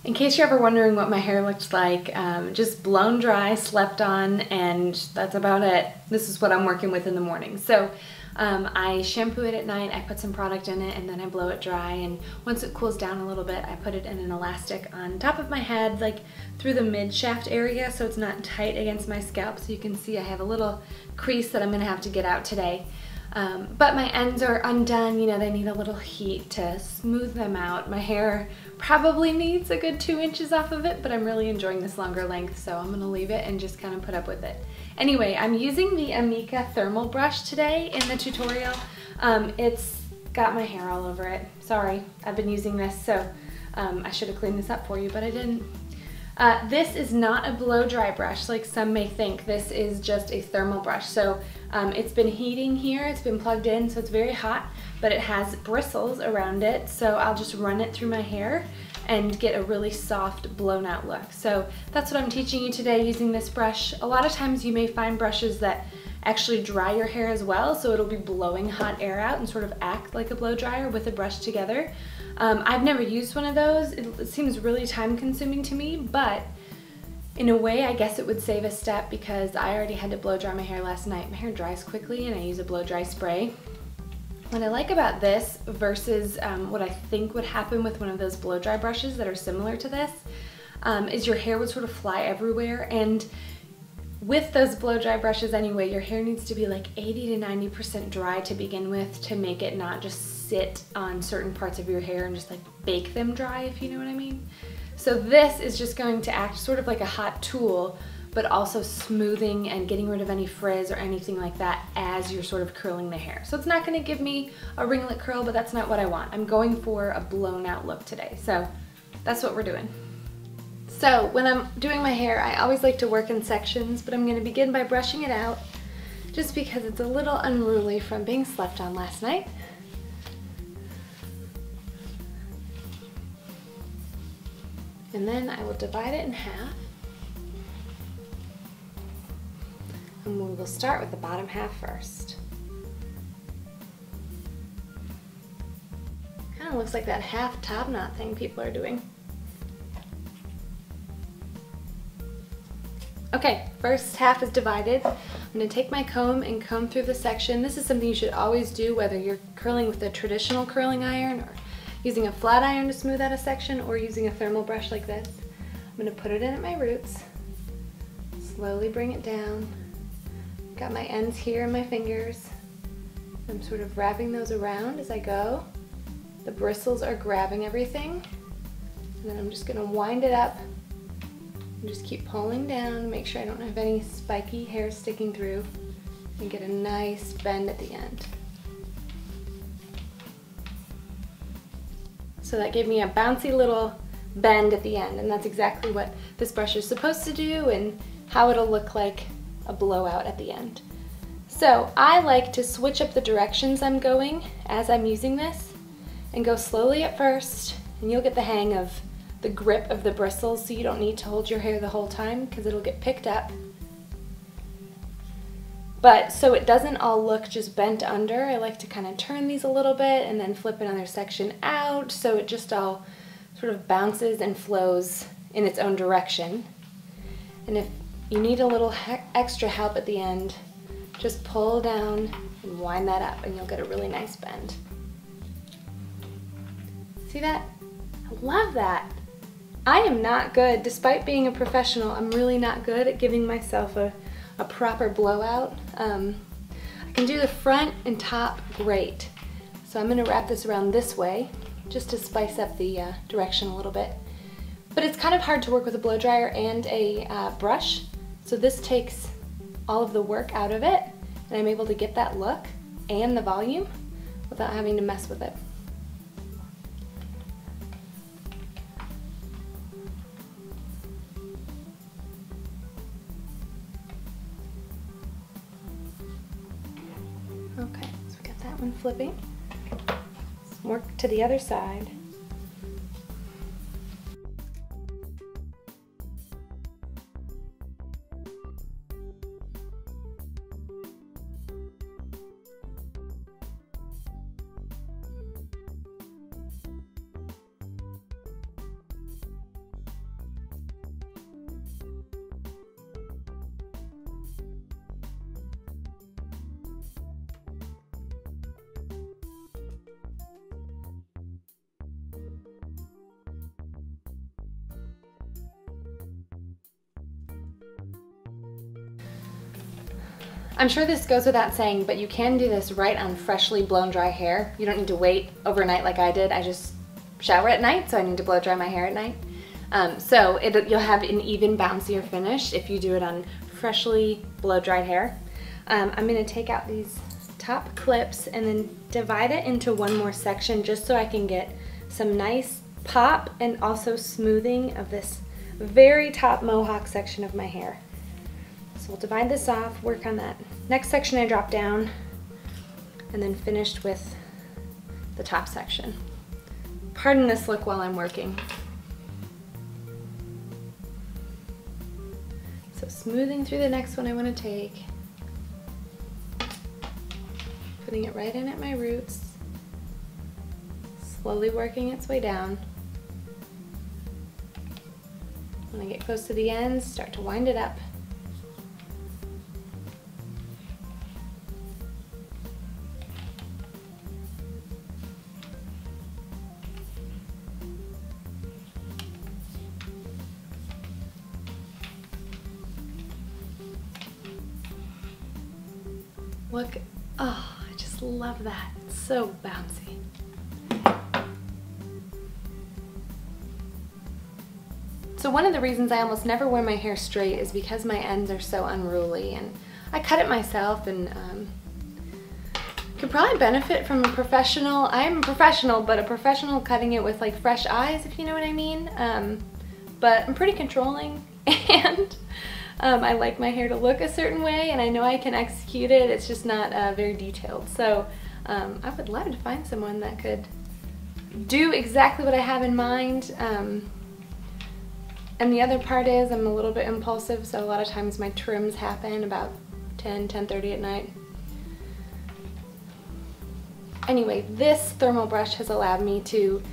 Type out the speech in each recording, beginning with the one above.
In case you're ever wondering what my hair looks like, just blown dry, slept on, and that's about it. This is what I'm working with in the morning. So I shampoo it at night, I put some product in it, and then I blow it dry, and once it cools down a little bit, I put it in an elastic on top of my head, like through the mid-shaft area, so it's not tight against my scalp. So you can see I have a little crease that I'm gonna have to get out today. But my ends are undone, you know, they need a little heat to smooth them out. My hair probably needs a good 2 inches off of it, but I'm really enjoying this longer length, so I'm gonna leave it and just kind of put up with it. Anyway, I'm using the Amika thermal brush today in the tutorial. It's got my hair all over it. Sorry, I've been using this, so I should have cleaned this up for you, but I didn't. This is not a blow dry brush like some may think. This is just a thermal brush. So it's been heating here, it's been plugged in, so it's very hot, but it has bristles around it. So I'll just run it through my hair and get a really soft blown out look. So that's what I'm teaching you today using this brush. A lot of times you may find brushes that actually dry your hair as well, so it'll be blowing hot air out and sort of act like a blow dryer with a brush together. I've never used one of those. It seems really time consuming to me, but in a way I guess it would save a step because I already had to blow dry my hair last night. My hair dries quickly and I use a blow dry spray. What I like about this versus what I think would happen with one of those blow dry brushes that are similar to this is your hair would sort of fly everywhere, and with those blow dry brushes anyway, your hair needs to be like 80 to 90% dry to begin with to make it not just sit on certain parts of your hair and just like bake them dry, if you know what I mean. So this is just going to act sort of like a hot tool, but also smoothing and getting rid of any frizz or anything like that as you're sort of curling the hair. So it's not gonna give me a ringlet curl, but that's not what I want. I'm going for a blown out look today. So that's what we're doing. So when I'm doing my hair, I always like to work in sections, but I'm gonna begin by brushing it out just because it's a little unruly from being slept on last night. And then I will divide it in half. And we will start with the bottom half first. Kind of looks like that half top knot thing people are doing. Okay, first half is divided. I'm gonna take my comb and comb through the section. This is something you should always do, whether you're curling with a traditional curling iron or using a flat iron to smooth out a section or using a thermal brush like this. I'm gonna put it in at my roots, slowly bring it down. Got my ends here in my fingers. I'm sort of wrapping those around as I go. The bristles are grabbing everything. And then I'm just gonna wind it up and just keep pulling down, make sure I don't have any spiky hair sticking through, and get a nice bend at the end. So that gave me a bouncy little bend at the end, and that's exactly what this brush is supposed to do and how it'll look like a blowout at the end. So I like to switch up the directions I'm going as I'm using this and go slowly at first, and you'll get the hang of the grip of the bristles, so you don't need to hold your hair the whole time because it'll get picked up. But so it doesn't all look just bent under, I like to kind of turn these a little bit and then flip another section out so it just all sort of bounces and flows in its own direction. And if you need a little extra help at the end, just pull down and wind that up and you'll get a really nice bend. See that? I love that. I am not good, despite being a professional, I'm really not good at giving myself a proper blowout. I can do the front and top great. So I'm gonna wrap this around this way just to spice up the direction a little bit. But it's kind of hard to work with a blow dryer and a brush. So this takes all of the work out of it, and I'm able to get that look and the volume without having to mess with it. Okay, so we got that one flipping. Let's work to the other side. I'm sure this goes without saying, but you can do this right on freshly blown dry hair. You don't need to wait overnight like I did. I just shower at night, so I need to blow dry my hair at night. You'll have an even bouncier finish if you do it on freshly blow dried hair. I'm gonna take out these top clips and then divide it into one more section just so I can get some nice pop and also smoothing of this very top mohawk section of my hair. So we'll divide this off, work on that next section I dropped down, and then finished with the top section. Pardon this look while I'm working. So smoothing through the next one I want to take, putting it right in at my roots, slowly working its way down. When I get close to the ends, start to wind it up. Look, oh, I just love that. It's so bouncy. So one of the reasons I almost never wear my hair straight is because my ends are so unruly, and I cut it myself and could probably benefit from a professional. I'm a professional, but a professional cutting it with like fresh eyes, if you know what I mean. But I'm pretty controlling, and I like my hair to look a certain way, and I know I can execute it. It's just not very detailed. So I would love to find someone that could do exactly what I have in mind. And the other part is I'm a little bit impulsive, so a lot of times my trims happen about 10:30 at night. Anyway, this thermal brush has allowed me to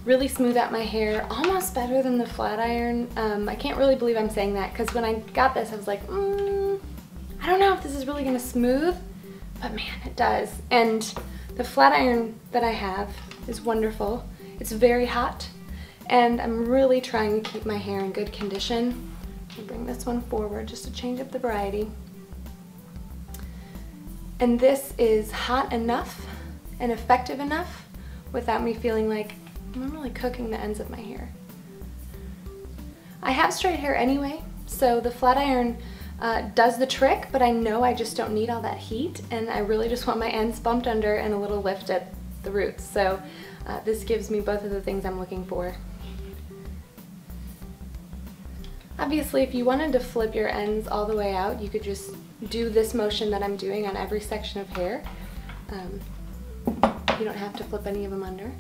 really smooth out my hair almost better than the flat iron. I can't really believe I'm saying that, because when I got this I was like, I don't know if this is really gonna smooth, but man, it does. And the flat iron that I have is wonderful. It's very hot, and I'm really trying to keep my hair in good condition. I'll bring this one forward just to change up the variety. And this is hot enough and effective enough without me feeling like I'm really cooking the ends of my hair. I have straight hair anyway, so the flat iron does the trick, but I know I just don't need all that heat, and I really just want my ends bumped under and a little lift at the roots. So this gives me both of the things I'm looking for. Obviously, if you wanted to flip your ends all the way out, you could just do this motion that I'm doing on every section of hair. You don't have to flip any of them under.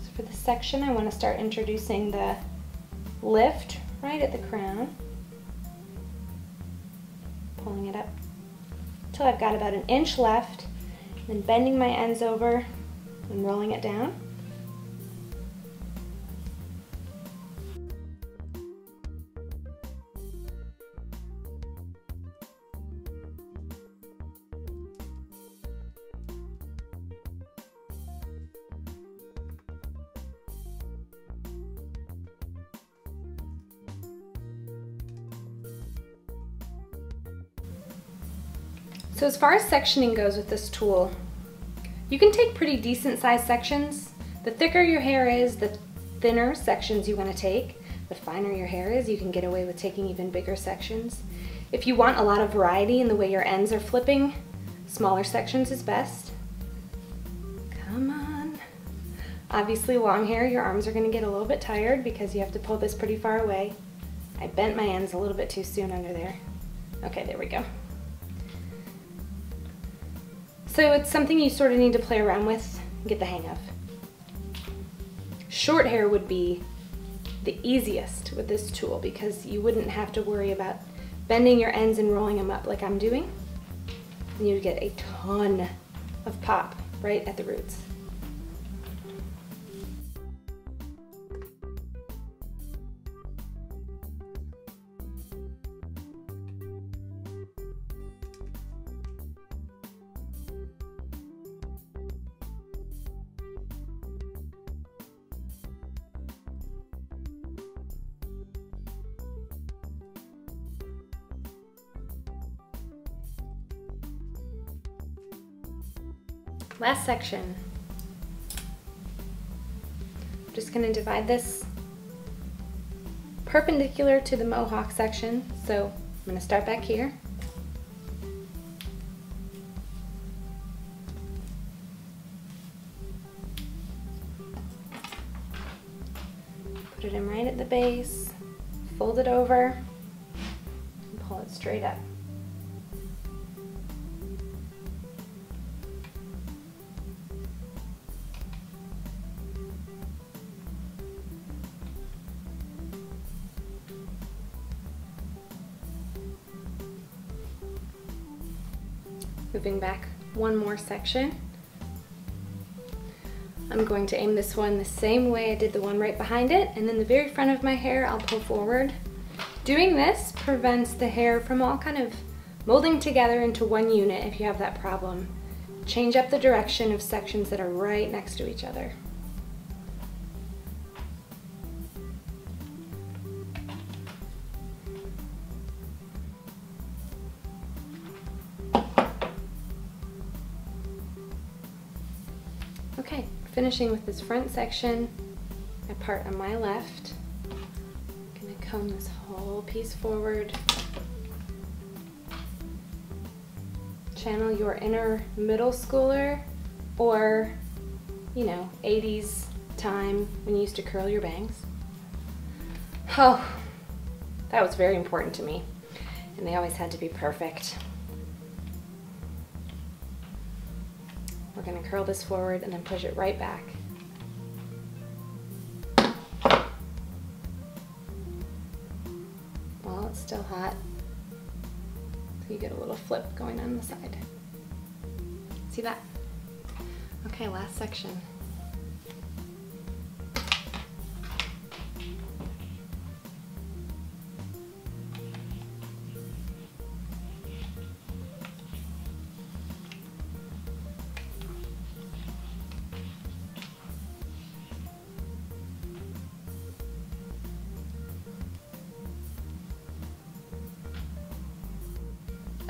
So for this section, I want to start introducing the lift right at the crown, pulling it up until I've got about an inch left, then bending my ends over and rolling it down. So as far as sectioning goes with this tool, you can take pretty decent sized sections. The thicker your hair is, the thinner sections you want to take. The finer your hair is, you can get away with taking even bigger sections. If you want a lot of variety in the way your ends are flipping, smaller sections is best. Come on. Obviously, long hair, your arms are going to get a little bit tired because you have to pull this pretty far away. I bent my ends a little bit too soon under there. Okay, there we go. So it's something you sort of need to play around with and get the hang of. Short hair would be the easiest with this tool because you wouldn't have to worry about bending your ends and rolling them up like I'm doing. And you'd get a ton of pop right at the roots. last section. I'm just going to divide this perpendicular to the mohawk section. So I'm going to start back here. Put it in right at the base, fold it over, and pull it straight up. Moving back one more section. I'm going to aim this one the same way I did the one right behind it, and then the very front of my hair I'll pull forward. Doing this prevents the hair from all kind of molding together into one unit if you have that problem. Change up the direction of sections that are right next to each other. Okay, finishing with this front section, my part on my left. I'm gonna comb this whole piece forward. Channel your inner middle schooler, or, you know, 80s time when you used to curl your bangs. Oh, that was very important to me, and they always had to be perfect. We're going to curl this forward and then push it right back. While it's still hot, so you get a little flip going on the side. See that? Okay, last section.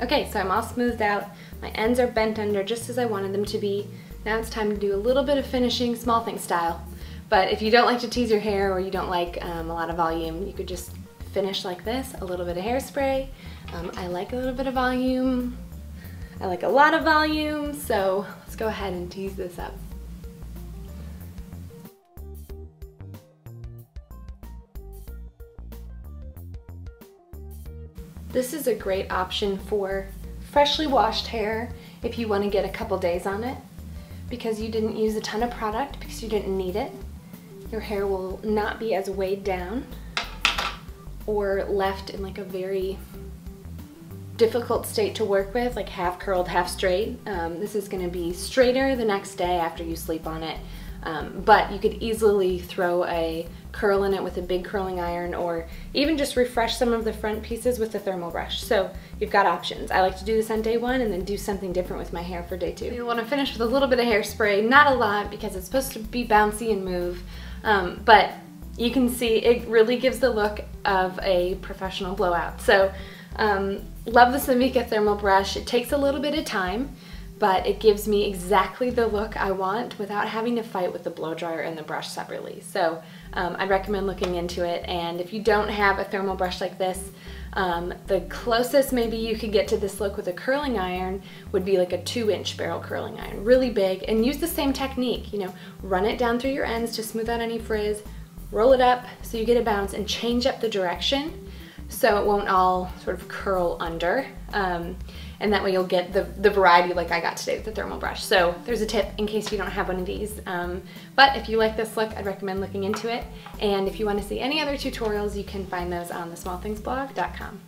Okay, so I'm all smoothed out. My ends are bent under just as I wanted them to be. Now it's time to do a little bit of finishing, small thing style. But if you don't like to tease your hair, or you don't like a lot of volume, you could just finish like this, a little bit of hairspray. I like a little bit of volume. I like a lot of volume, so let's go ahead and tease this up. This is a great option for freshly washed hair if you want to get a couple days on it, because you didn't use a ton of product, because you didn't need it. Your hair will not be as weighed down or left in like a very difficult state to work with, like half curled, half straight. This is going to be straighter the next day after you sleep on it. But you could easily throw a curl in it with a big curling iron, or even just refresh some of the front pieces with a thermal brush. So you've got options. I like to do this on day one and then do something different with my hair for day two. You want to finish with a little bit of hairspray, not a lot because it's supposed to be bouncy and move, but you can see it really gives the look of a professional blowout. So love the Samika thermal brush. It takes a little bit of time, but it gives me exactly the look I want without having to fight with the blow dryer and the brush separately. So I'd recommend looking into it. And if you don't have a thermal brush like this, the closest maybe you could get to this look with a curling iron would be like a 2-inch barrel curling iron, really big, and use the same technique. You know, run it down through your ends to smooth out any frizz, roll it up so you get a bounce, and change up the direction so it won't all sort of curl under. And that way you'll get the variety like I got today with the thermal brush. So there's a tip in case you don't have one of these. But if you like this look, I'd recommend looking into it. And if you want to see any other tutorials, you can find those on thesmallthingsblog.com.